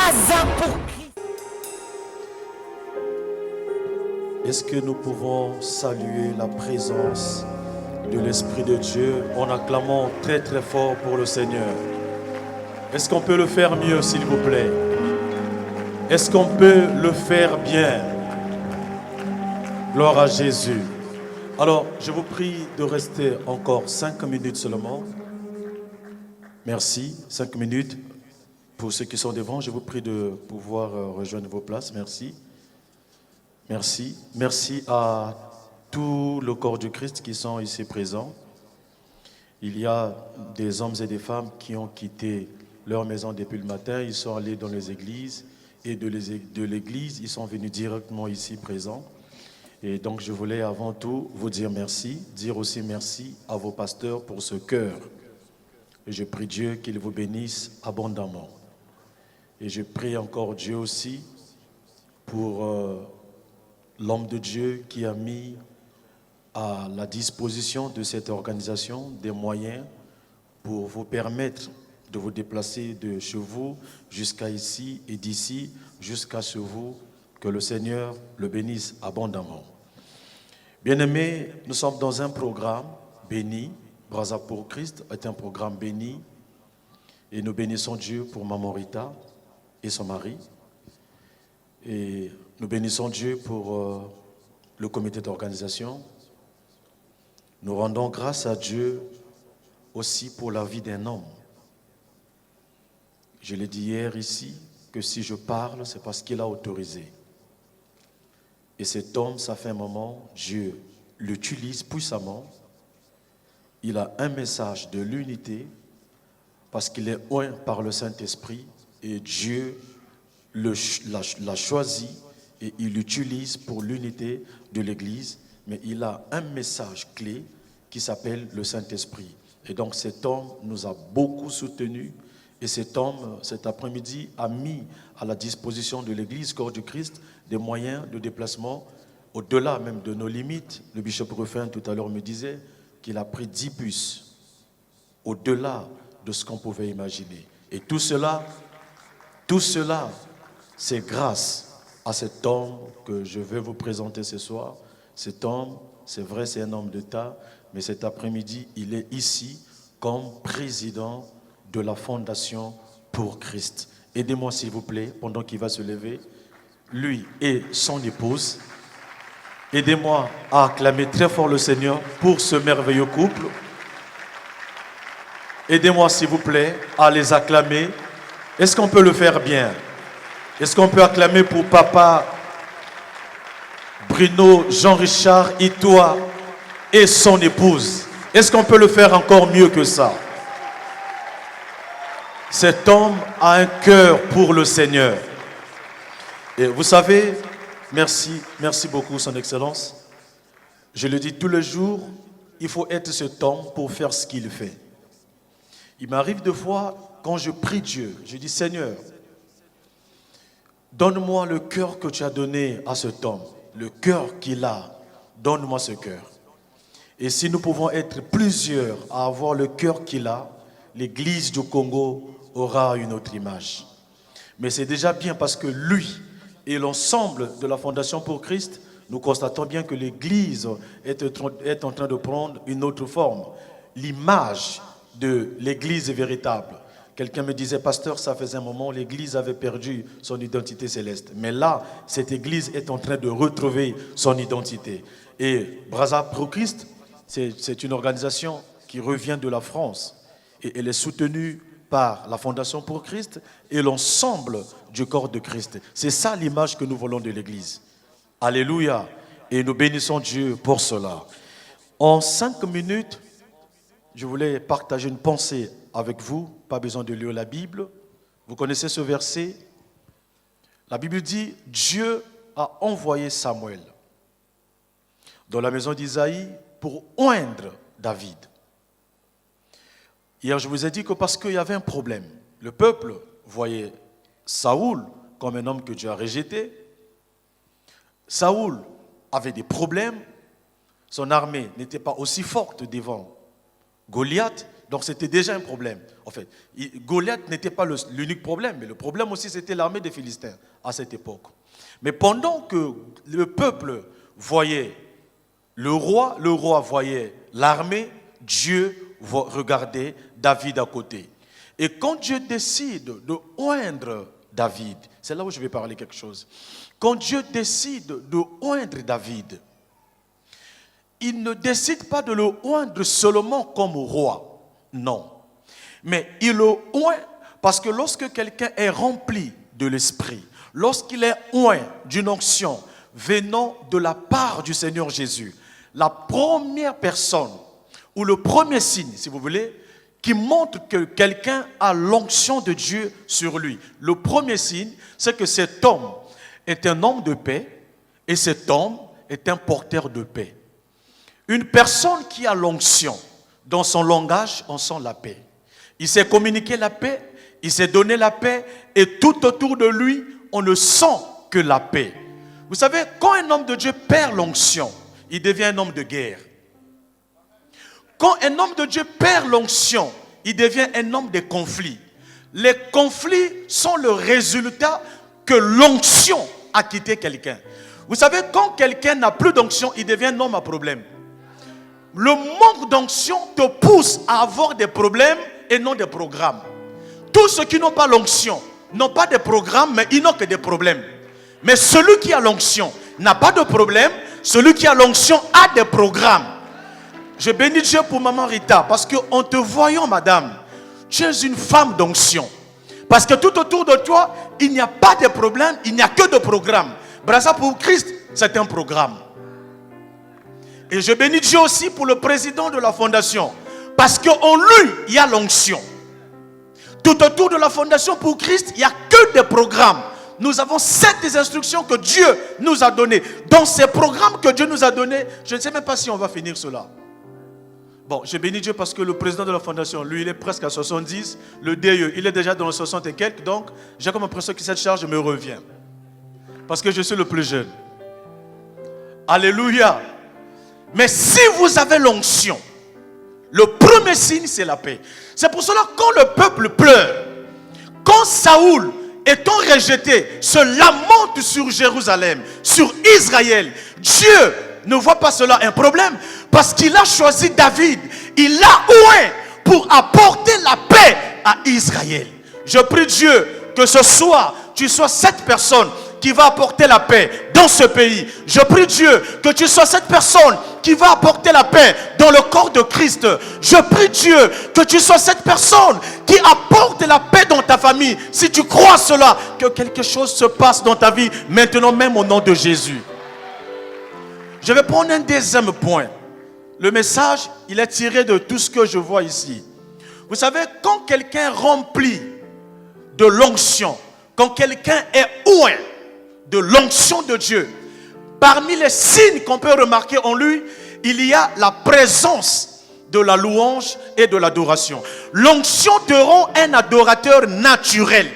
Braza pour Christ. Est-ce que nous pouvons saluer la présence de l'Esprit de Dieu en acclamant très très fort pour le Seigneur? Est-ce qu'on peut le faire mieux, s'il vous plaît? Est-ce qu'on peut le faire bien? Gloire à Jésus. Alors, je vous prie de rester encore 5 minutes seulement. Merci. 5 minutes. Pour ceux qui sont devant, je vous prie de pouvoir rejoindre vos places. Merci. Merci. Merci à tout le corps du Christ qui sont ici présents. Il y a des hommes et des femmes qui ont quitté leur maison depuis le matin. Ils sont allés dans les églises et de l'église, ils sont venus directement ici présents. Et donc, je voulais avant tout vous dire merci, dire aussi merci à vos pasteurs pour ce cœur. Et je prie Dieu qu'il vous bénisse abondamment. Et je prie encore Dieu aussi pour l'homme de Dieu qui a mis à la disposition de cette organisation des moyens pour vous permettre de vous déplacer de chez vous jusqu'à ici et d'ici jusqu'à chez vous. Que le Seigneur le bénisse abondamment. Bien-aimés, nous sommes dans un programme béni. Braza pour Christ est un programme béni. Et nous bénissons Dieu pour Maman Rita et son mari. Et nous bénissons Dieu pour le comité d'organisation. Nous rendons grâce à Dieu aussi pour la vie d'un homme. Je l'ai dit hier ici, que si je parle, c'est parce qu'il a autorisé. Et cet homme, ça fait un moment, Dieu l'utilise puissamment. Il a un message de l'unité parce qu'il est oint par le Saint-Esprit et Dieu l'a choisi et il l'utilise pour l'unité de l'Église. Mais il a un message clé qui s'appelle le Saint-Esprit. Et donc cet homme nous a beaucoup soutenus. Et cet homme, cet après-midi, a mis à la disposition de l'Église, corps du Christ, des moyens de déplacement au-delà même de nos limites. Le bishop Ruffin tout à l'heure me disait qu'il a pris 10 bus au-delà de ce qu'on pouvait imaginer. Et tout cela, c'est grâce à cet homme que je vais vous présenter ce soir. Cet homme, c'est vrai, c'est un homme d'État, mais cet après-midi, il est ici comme président de la Fondation pour Christ. Aidez-moi s'il vous plaît, pendant qu'il va se lever, lui et son épouse. Aidez-moi à acclamer très fort le Seigneur pour ce merveilleux couple. Aidez-moi s'il vous plaît à les acclamer. Est-ce qu'on peut le faire bien? Est-ce qu'on peut acclamer pour papa Bruno Jean-Richard Itoa et son épouse? Est-ce qu'on peut le faire encore mieux que ça? Cet homme a un cœur pour le Seigneur. Et vous savez, merci beaucoup, Son Excellence. Je le dis tous les jours, il faut être cet homme pour faire ce qu'il fait. Il m'arrive des fois, quand je prie Dieu, je dis, Seigneur, donne-moi le cœur que tu as donné à cet homme, le cœur qu'il a, donne-moi ce cœur. Et si nous pouvons être plusieurs à avoir le cœur qu'il a, l'Église du Congo aura une autre image. Mais c'est déjà bien parce que lui et l'ensemble de la Fondation pour Christ, nous constatons bien que l'Église est en train de prendre une autre forme. L'image de l'Église véritable. Quelqu'un me disait, pasteur, ça faisait un moment, l'Église avait perdu son identité céleste. Mais là, cette Église est en train de retrouver son identité. Et Braza pour Christ, c'est une organisation qui revient de la France. Et elle est soutenue par la Fondation pour Christ et l'ensemble du corps de Christ. C'est ça l'image que nous voulons de l'Église. Alléluia. Et nous bénissons Dieu pour cela. En 5 minutes, je voulais partager une pensée avec vous. Pas besoin de lire la Bible. Vous connaissez ce verset? La Bible dit, Dieu a envoyé Samuel dans la maison d'Isaïe pour oindre David. Hier, je vous ai dit que parce qu'il y avait un problème, le peuple voyait Saoul comme un homme que Dieu a rejeté. Saoul avait des problèmes. Son armée n'était pas aussi forte devant Goliath Donc c'était déjà un problème. En fait, Goliath n'était pas l'unique problème, mais le problème aussi c'était l'armée des Philistins à cette époque. Mais pendant que le peuple voyait le roi voyait l'armée, Dieu regardait David à côté. Et quand Dieu décide de oindre David, c'est là où je vais parler quelque chose. Quand Dieu décide de oindre David, il ne décide pas de le oindre seulement comme roi, non. Mais il le oint parce que lorsque quelqu'un est rempli de l'esprit, lorsqu'il est oint d'une onction venant de la part du Seigneur Jésus, la première personne ou le premier signe, si vous voulez, qui montre que quelqu'un a l'onction de Dieu sur lui, le premier signe, c'est que cet homme est un homme de paix et cet homme est un porteur de paix. Une personne qui a l'onction, dans son langage, on sent la paix. Il sait communiquer la paix, il sait donner la paix, et tout autour de lui, on ne sent que la paix. Vous savez, quand un homme de Dieu perd l'onction, il devient un homme de guerre. Quand un homme de Dieu perd l'onction, il devient un homme de conflits. Les conflits sont le résultat que l'onction a quitté quelqu'un. Vous savez, quand quelqu'un n'a plus d'onction, il devient un homme à problème. Le manque d'onction te pousse à avoir des problèmes et non des programmes. Tous ceux qui n'ont pas l'onction n'ont pas de programmes, mais ils n'ont que des problèmes. Mais celui qui a l'onction n'a pas de problème. Celui qui a l'onction a des programmes. Je bénis Dieu pour maman Rita, parce qu'en te voyant, madame, tu es une femme d'onction. Parce que tout autour de toi, il n'y a pas de problème, il n'y a que de programmes. Brasa pour Christ, c'est un programme. Et je bénis Dieu aussi pour le président de la fondation. Parce qu'en lui, il y a l'onction. Tout autour de la fondation pour Christ, il n'y a que des programmes. Nous avons 7 instructions que Dieu nous a données. Dans ces programmes que Dieu nous a donnés, je ne sais même pas si on va finir cela. Bon, je bénis Dieu parce que le président de la fondation, lui, il est presque à 70. Le DE, il est déjà dans les 60 et quelques. Donc, j'ai comme l'impression que cette charge me revient. Parce que je suis le plus jeune. Alléluia. Mais si vous avez l'onction, le premier signe, c'est la paix. C'est pour cela que quand le peuple pleure, quand Saoul, étant rejeté, se lamente sur Jérusalem, sur Israël, Dieu ne voit pas cela un problème. Parce qu'il a choisi David. Il l'a oint pour apporter la paix à Israël. Je prie Dieu que ce soir, tu sois cette personne qui va apporter la paix dans ce pays. Je prie Dieu que tu sois cette personne qui va apporter la paix dans le corps de Christ. Je prie Dieu que tu sois cette personne qui apporte la paix dans ta famille. Si tu crois cela, que quelque chose se passe dans ta vie maintenant même au nom de Jésus. Je vais prendre un deuxième point. Le message, il est tiré de tout ce que je vois ici. Vous savez, quand quelqu'un remplit de l'onction, quand quelqu'un est oint de l'onction de Dieu, parmi les signes qu'on peut remarquer en lui, il y a la présence de la louange et de l'adoration. L'onction te rend un adorateur naturel.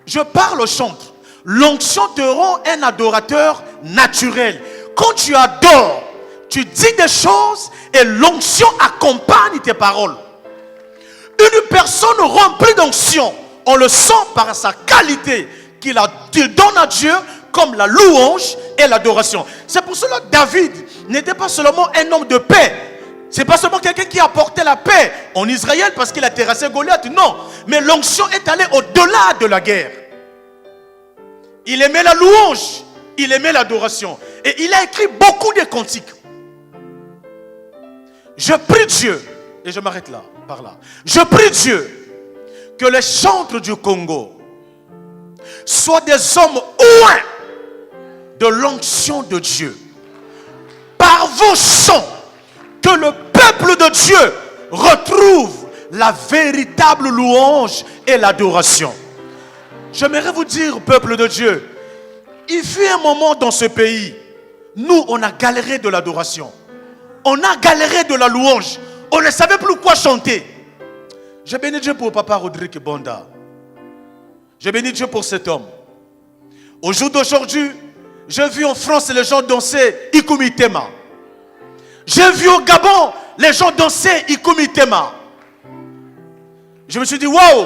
Je parle au chantre. L'onction te rend un adorateur naturel. Quand tu adores, tu dis des choses et l'onction accompagne tes paroles. Une personne remplie d'onction, on le sent par sa qualité qu'il donne à Dieu comme la louange et l'adoration. C'est pour cela que David n'était pas seulement un homme de paix. C'est pas seulement quelqu'un qui apportait la paix en Israël parce qu'il a terrassé Goliath. Non, mais l'onction est allée au-delà de la guerre. Il aimait la louange, il aimait l'adoration. Et il a écrit beaucoup de cantiques. Je prie Dieu, et je m'arrête là, par là. Je prie Dieu que les chantres du Congo soient des hommes oints de l'onction de Dieu. Par vos chants, que le peuple de Dieu retrouve la véritable louange et l'adoration. J'aimerais vous dire, peuple de Dieu, il fut un moment dans ce pays, nous, on a galéré de l'adoration. On a galéré de la louange. On ne savait plus quoi chanter. Je bénis Dieu pour papa Rodrigue Bonda. Je bénis Dieu pour cet homme. Au jour d'aujourd'hui, j'ai vu en France les gens danser Ikumitema. J'ai vu au Gabon les gens dansaient Ikumitema, je me suis dit, waouh,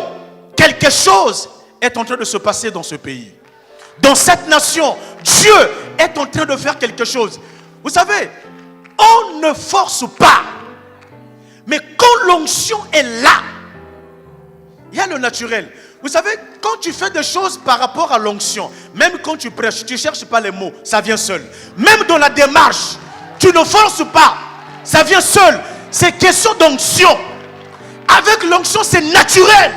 quelque chose est en train de se passer dans ce pays. Dans cette nation, Dieu est en train de faire quelque chose. Vous savez, on ne force pas. Mais quand l'onction est là, il y a le naturel. Vous savez, quand tu fais des choses par rapport à l'onction, même quand tu prêches, tu ne cherches pas les mots, ça vient seul. Même dans la démarche, tu ne forces pas, ça vient seul. C'est question d'onction. Avec l'onction, c'est naturel.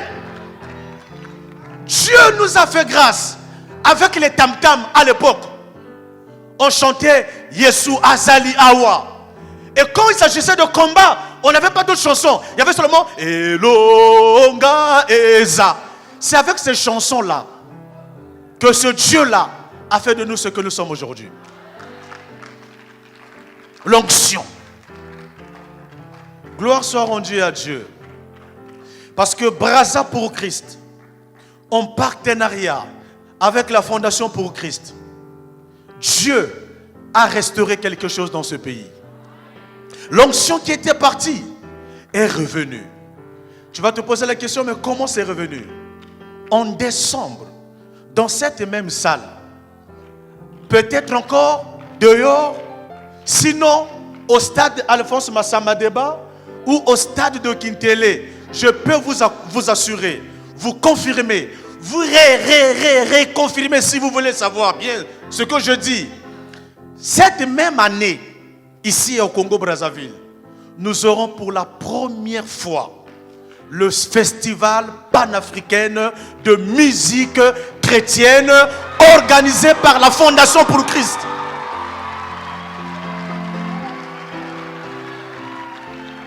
Dieu nous a fait grâce. Avec les tam-tams à l'époque, on chantait Yesu Azali Awa. Et quand il s'agissait de combat, on n'avait pas d'autres chansons. Il y avait seulement Elonga Eza. C'est avec ces chansons-là que ce Dieu-là a fait de nous ce que nous sommes aujourd'hui. L'onction. Gloire soit rendue à Dieu. Parce que Brazza pour Christ, en partenariat avec la Fondation pour Christ, Dieu a restauré quelque chose dans ce pays. L'onction qui était partie est revenue. Tu vas te poser la question, mais comment c'est revenu? En décembre, dans cette même salle, peut-être encore dehors, sinon au stade Alphonse Massamadeba ou au stade de Kintele, je peux vous assurer, vous confirmer, vous réconfirmer si vous voulez savoir bien ce que je dis. Cette même année, ici au Congo-Brazzaville, nous aurons pour la première fois le festival panafricain de musique chrétienne organisé par la Fondation pour Christ.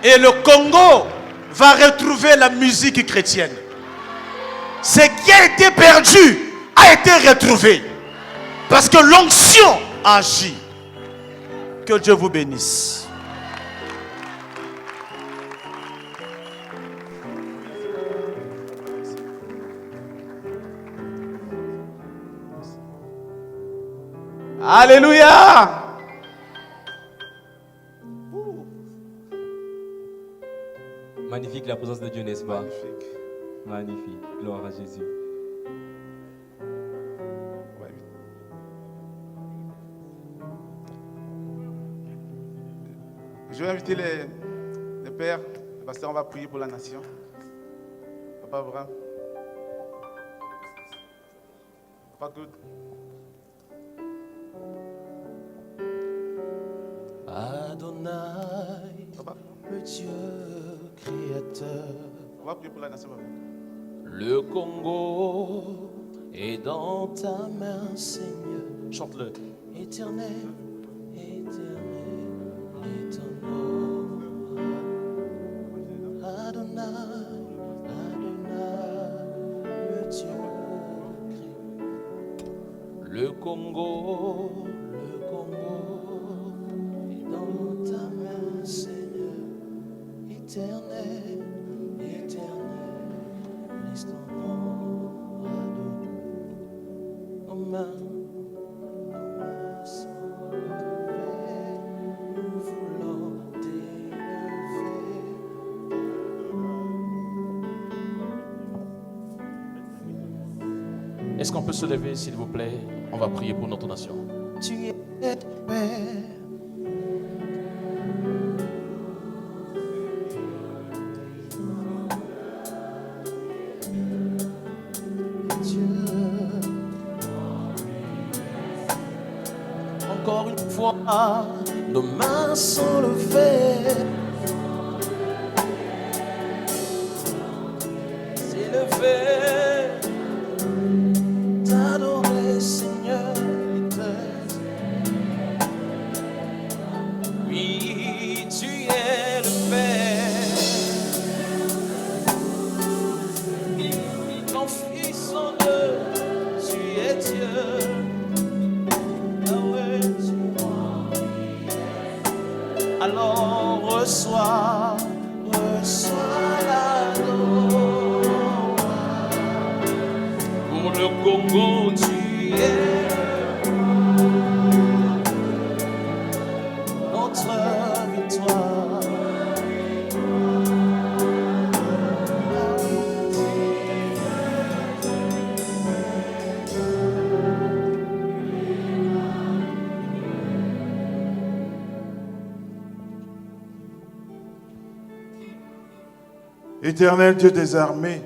Et le Congo va retrouver la musique chrétienne. Ce qui a été perdu a été retrouvé. Parce que l'onction agit. Que Dieu vous bénisse. Alléluia. Magnifique la présence de Dieu, n'est-ce pas? Magnifique. Magnifique. Gloire à Jésus. Je vais inviter les pères, les pasteurs, on va prier pour la nation. Papa Abraham. Papa Claude. Adonai, Papa. le Dieu créateur. On va prier pour la nation. Papa. Le Congo est dans ta main, Seigneur. Chante-le. Éternel, éternel, éternel. Adonai, Adonai, le Dieu créateur. Le Congo est dans ta main, Seigneur. Éternel, éternel, laisse ton nom à nos mains sont levées, nous voulons t'élever. Est-ce qu'on peut se lever, s'il vous plaît? On va prier pour notre nation. Tu es Père. Encore une fois, nos mains sont levées. S'élever, t'adorer, Seigneur, oui, tu es le Père. Ton Fils en eux, tu es Dieu. Alors reçois la gloire. Pour le Congo, tu es notre victoire. Éternel Dieu des armées,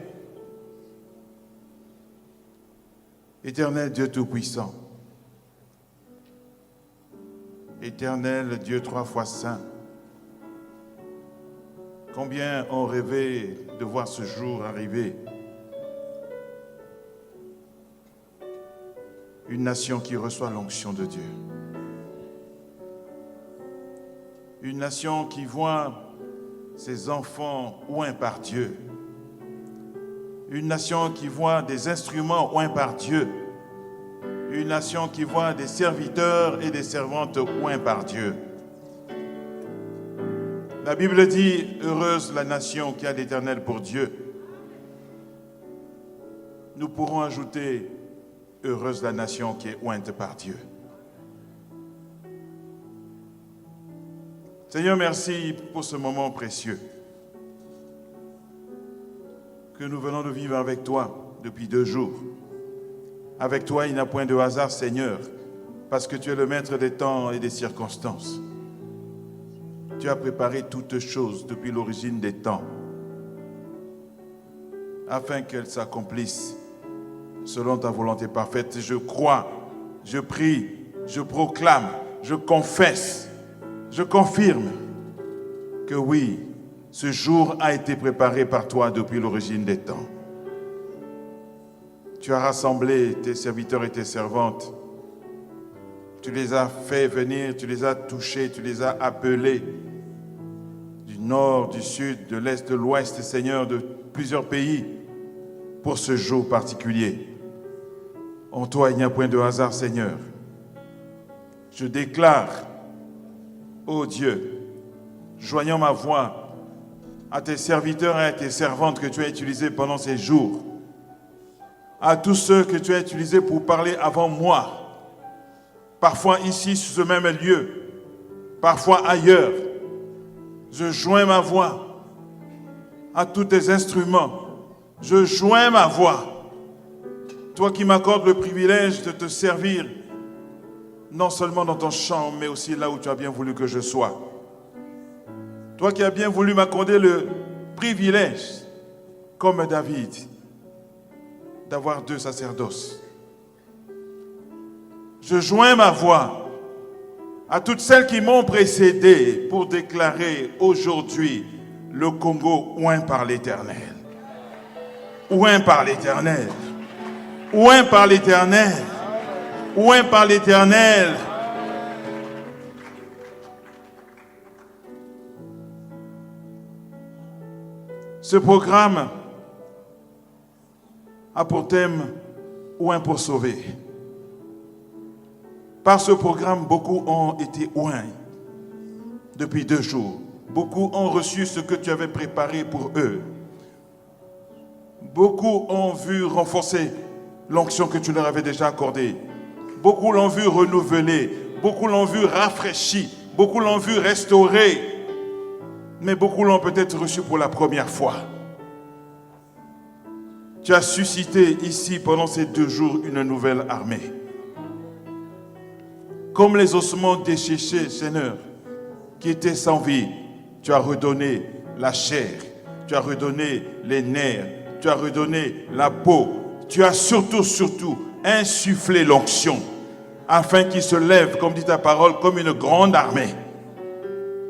Éternel Dieu Tout-Puissant, Éternel Dieu 3 fois saint, combien ont rêvé de voir ce jour arriver. Une nation qui reçoit l'onction de Dieu. Une nation qui voit ses enfants oints par Dieu. Une nation qui voit des instruments oints par Dieu. Une nation qui voit des serviteurs et des servantes oints par Dieu. La Bible dit, heureuse la nation qui a l'Éternel pour Dieu. Nous pourrons ajouter, heureuse la nation qui est ointe par Dieu. Seigneur, merci pour ce moment précieux que nous venons de vivre avec toi depuis 2 jours. Avec toi, il n'y a point de hasard, Seigneur, parce que tu es le maître des temps et des circonstances. Tu as préparé toutes choses depuis l'origine des temps, afin qu'elles s'accomplissent selon ta volonté parfaite. Je crois, je prie, je proclame, je confesse, je confirme que oui, ce jour a été préparé par toi depuis l'origine des temps. Tu as rassemblé tes serviteurs et tes servantes. Tu les as fait venir, tu les as touchés, tu les as appelés du nord, du sud, de l'est, de l'ouest, Seigneur, de plusieurs pays pour ce jour particulier. En toi, il n'y a point de hasard, Seigneur. Je déclare, ô Dieu, joignant ma voix à tes serviteurs et à tes servantes que tu as utilisés pendant ces jours, à tous ceux que tu as utilisés pour parler avant moi, parfois ici, sur ce même lieu, parfois ailleurs. Je joins ma voix à tous tes instruments. Je joins ma voix. Toi qui m'accordes le privilège de te servir, non seulement dans ton champ, mais aussi là où tu as bien voulu que je sois. Toi qui as bien voulu m'accorder le privilège, comme David, d'avoir 2 sacerdoces. Je joins ma voix à toutes celles qui m'ont précédé pour déclarer aujourd'hui le Congo oint par l'Éternel. Oint par l'Éternel. Oint par l'Éternel. Oint par l'Éternel. Ce programme a pour thème oint pour sauver. Par ce programme, beaucoup ont été oints depuis 2 jours. Beaucoup ont reçu ce que tu avais préparé pour eux. Beaucoup ont vu renforcer l'onction que tu leur avais déjà accordée. Beaucoup l'ont vu renouveler. Beaucoup l'ont vu rafraîchi. Beaucoup l'ont vu restaurer. Mais beaucoup l'ont peut-être reçu pour la première fois. Tu as suscité ici pendant ces 2 jours une nouvelle armée. Comme les ossements desséchés, Seigneur, qui étaient sans vie, tu as redonné la chair, tu as redonné les nerfs, tu as redonné la peau, tu as surtout insufflé l'onction, afin qu'il se lève, comme dit ta parole, comme une grande armée.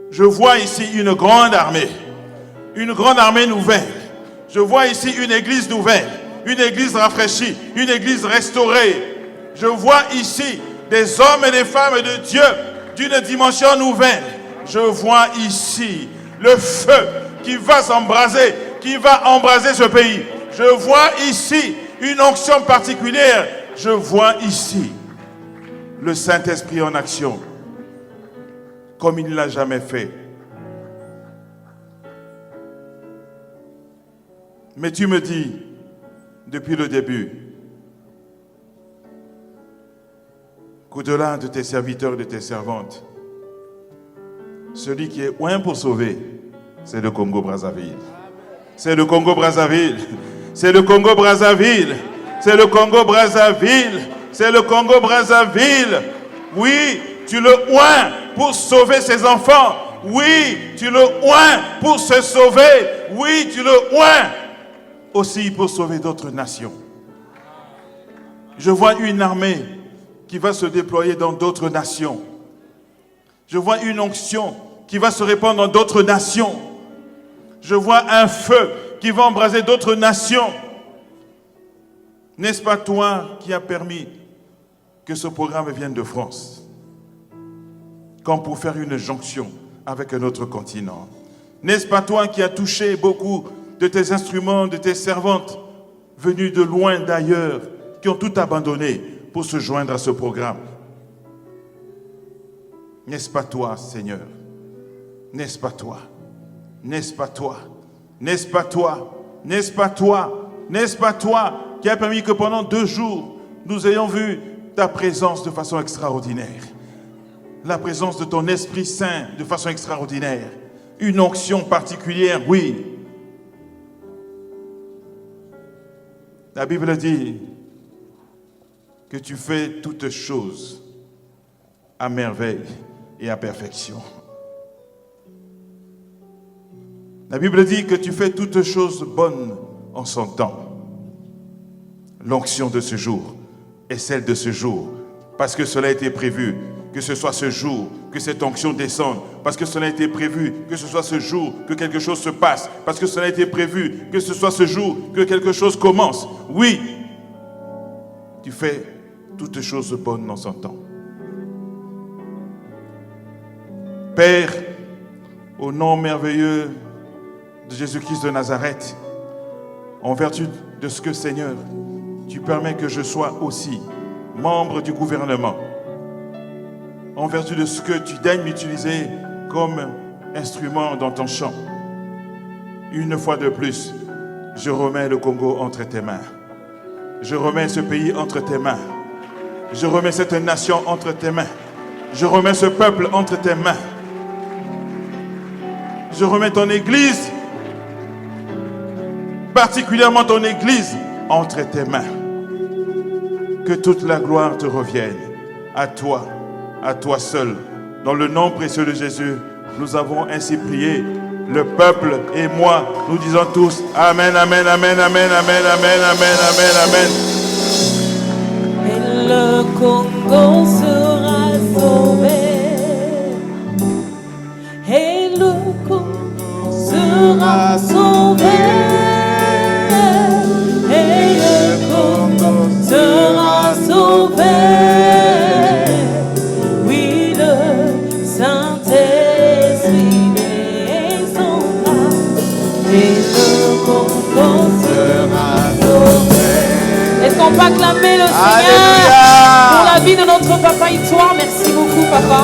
Je vois ici une grande armée nouvelle. Je vois ici une église nouvelle, une église rafraîchie, une église restaurée. Je vois ici des hommes et des femmes de Dieu d'une dimension nouvelle. Je vois ici le feu qui va s'embraser, qui va embraser ce pays. Je vois ici une onction particulière. Je vois ici le Saint-Esprit en action, comme il ne l'a jamais fait. Mais tu me dis, depuis le début, qu'au-delà de tes serviteurs et de tes servantes, celui qui est oint pour sauver, c'est le Congo-Brazzaville. C'est le Congo-Brazzaville. C'est le Congo-Brazzaville. C'est le Congo-Brazzaville. C'est le Congo-Brazzaville. Oui, tu le oins pour sauver ses enfants. Oui, tu le oins pour se sauver. Oui, tu le oins aussi pour sauver d'autres nations. Je vois une armée qui va se déployer dans d'autres nations. Je vois une onction qui va se répandre dans d'autres nations. Je vois un feu qui va embraser d'autres nations. N'est-ce pas toi qui as permis que ce programme vienne de France, comme pour faire une jonction avec un autre continent? N'est-ce pas toi qui as touché beaucoup de tes instruments, de tes servantes, venues de loin d'ailleurs, qui ont tout abandonné pour se joindre à ce programme? N'est-ce pas toi, Seigneur? N'est-ce pas toi? N'est-ce pas toi? N'est-ce pas toi? N'est-ce pas toi? N'est-ce pas toi qui a permis que pendant 2 jours, nous ayons vu ta présence de façon extraordinaire? La présence de ton Esprit Saint de façon extraordinaire. Une onction particulière, oui. La Bible dit que tu fais toutes choses à merveille et à perfection. La Bible dit que tu fais toutes choses bonnes en son temps. L'onction de ce jour est celle de ce jour, parce que cela a été prévu, que ce soit ce jour, que cette onction descende, parce que cela a été prévu, que ce soit ce jour, que quelque chose se passe, parce que cela a été prévu, que ce soit ce jour, que quelque chose commence. Oui, tu fais toutes choses bonnes en son temps. Père, au nom merveilleux de Jésus-Christ de Nazareth, en vertu de ce que, Seigneur, tu permets que je sois aussi membre du gouvernement, en vertu de ce que tu daignes m'utiliser comme instrument dans ton chant. Une fois de plus, je remets le Congo entre tes mains. Je remets ce pays entre tes mains. Je remets cette nation entre tes mains. Je remets ce peuple entre tes mains. Je remets ton Église, particulièrement ton Église, entre tes mains. Que toute la gloire te revienne. À toi seul. Dans le nom précieux de Jésus, nous avons ainsi prié. Le peuple et moi, nous disons tous Amen, Amen, Amen, Amen, Amen, Amen, Amen, Amen, Amen. Et le Congo sera sauvé. Et le Congo sera sauvé. Et le Congo sera sauvé. Oui, le Saint-Esprit descendra. Et le Congo sera sauvé. Est-ce qu'on peut acclamer le Seigneur pour la vie de notre papa Histoire? Merci beaucoup, papa.